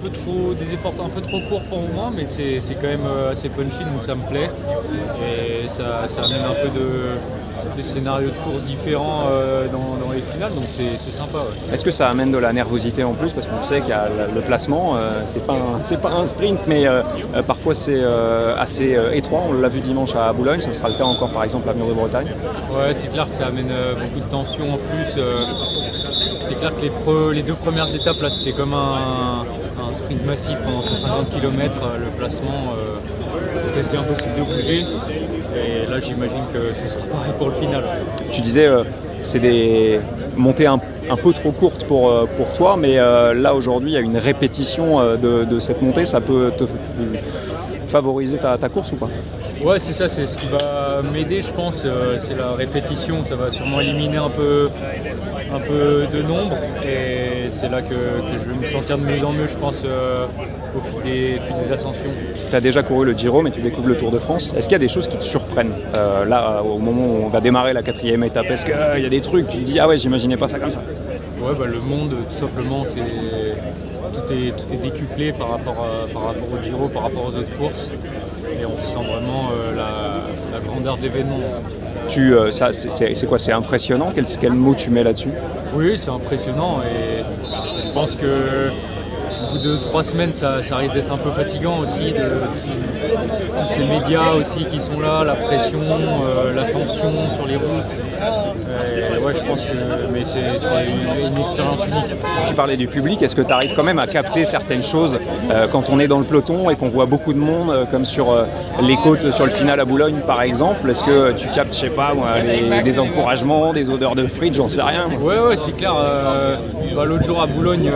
Des efforts un peu trop courts pour moi, mais c'est quand même assez punchy, donc ça me plaît. Et ça amène un peu des scénarios de course différents dans les finales, donc c'est sympa. Ouais. Est-ce que ça amène de la nervosité en plus? Parce qu'on sait qu'il y a le placement, c'est pas un sprint, mais parfois c'est assez étroit. On l'a vu dimanche à Boulogne, ça sera le cas encore par exemple à Mur de Bretagne. Ouais, c'est clair que ça amène beaucoup de tension en plus. C'est clair que les deux premières étapes, là, c'était comme un sprint massif pendant 150 km. Le placement, c'était quasi impossible de bouger. Et là, j'imagine que ça sera pareil pour le final. Tu disais, c'est des montées un peu trop courtes pour toi, mais là aujourd'hui, il y a une répétition de cette montée. Ça peut te favoriser ta course ou pas? Ouais, c'est ça, c'est ce qui va m'aider, je pense. C'est la répétition, ça va sûrement éliminer un peu de nombre. Et c'est là que je vais me sentir de mieux en mieux, je pense, au fil des ascensions. Tu as déjà couru le Giro, mais tu découvres le Tour de France. Est-ce qu'il y a des choses qui te surprennent là, au moment où on va démarrer la 4e étape? Est-ce qu'il y a des trucs, tu te dis, ah ouais, j'imaginais pas ça comme ça? Ouais, le monde, tout simplement, tout est décuplé par rapport au Giro, par rapport aux autres courses. Et on sent vraiment la grandeur de l'événement. C'est quoi? C'est impressionnant? Quel mot tu mets là-dessus? Oui, c'est impressionnant et je pense que au bout de 3 semaines, ça risque d'être un peu fatigant aussi, tous ces médias aussi qui sont là, la pression, la tension sur les routes. Ouais, je pense que c'est une expérience unique. Tu parlais du public, est-ce que tu arrives quand même à capter certaines choses quand on est dans le peloton et qu'on voit beaucoup de monde, comme sur les côtes, sur le final à Boulogne par exemple? Est-ce que tu captes, je sais pas, des encouragements, des odeurs de frites, j'en sais rien? Ouais, c'est clair. L'autre jour à Boulogne,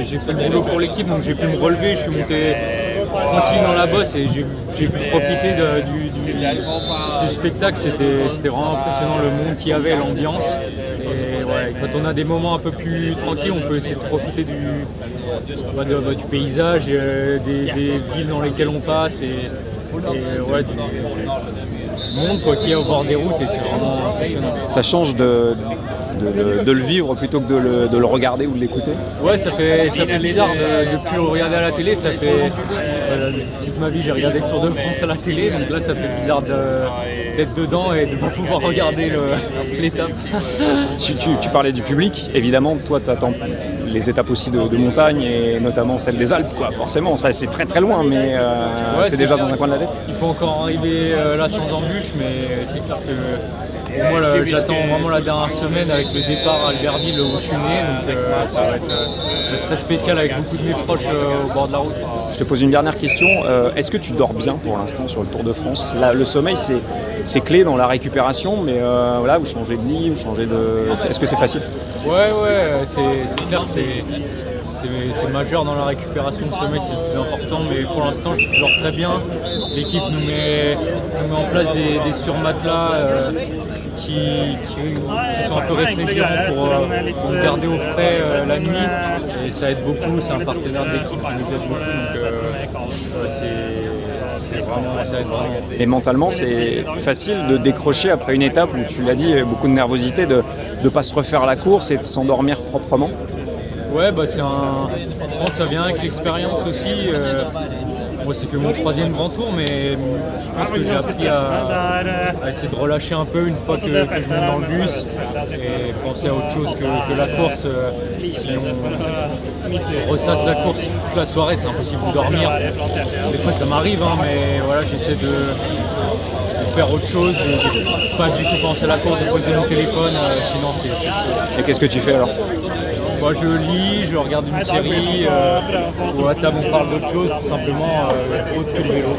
j'ai fait le boulot pour l'équipe, donc j'ai pu me relever, je suis monté tranquille dans la bosse et j'ai pu profiter du spectacle. C'était vraiment impressionnant le monde qu'il y avait, l'ambiance. Et ouais, quand on a des moments un peu plus tranquilles, on peut essayer de profiter du paysage, des villes dans lesquelles on passe et ouais, du monde qu'il y a au bord des routes, et c'est vraiment impressionnant. Ça change de le vivre plutôt que de le regarder ou de l'écouter? Ouais, ça fait bizarre de ne plus le regarder à la télé. Ça fait toute ma vie, j'ai regardé le Tour de France à la télé, donc là ça fait bizarre d'être dedans et de ne pas pouvoir regarder l'étape. Tu parlais du public, évidemment, toi tu attends les étapes aussi de montagne et notamment celle des Alpes, quoi. Forcément, ça c'est très très loin, mais ouais, c'est déjà dans un coin de la tête. Il faut encore arriver là sans embûche, mais c'est clair que pour moi, j'attends vraiment la dernière semaine avec le départ à Albertville où je suis né, donc ça va être très spécial avec beaucoup de mes proches au bord de la route. Je te pose une dernière question. Est-ce que tu dors bien pour l'instant sur le Tour de France? Là, le sommeil, c'est clé dans la récupération, mais voilà, vous changez de lit, Est-ce que c'est facile? Ouais, c'est clair que c'est majeur dans la récupération. Le sommeil, c'est le plus important, mais pour l'instant, je dors très bien. L'équipe nous met en place des surmatelas qui sont un peu réfrigérants pour nous garder au frais la nuit, et ça aide beaucoup. C'est un partenaire de l'équipe qui nous aide beaucoup, donc ça aide vraiment. Et mentalement, c'est facile de décrocher après une étape où, tu l'as dit, beaucoup de nervosité, de ne pas se refaire la course et de s'endormir proprement? Ouais, je pense que ça vient avec l'expérience aussi. Moi, c'est que mon 3e grand tour, mais je pense que j'ai appris à essayer de relâcher un peu une fois que je monte dans le bus et penser à autre chose que la course. Si on ressasse la course toute la soirée, c'est impossible de dormir. Des fois, ça m'arrive, mais voilà, j'essaie de faire autre chose, de pas du tout penser à la course, de poser mon téléphone, sinon c'est trop. Et qu'est-ce que tu fais alors? Moi, je lis, je regarde une série, ou à table on parle d'autre chose, tout simplement autre que le vélo.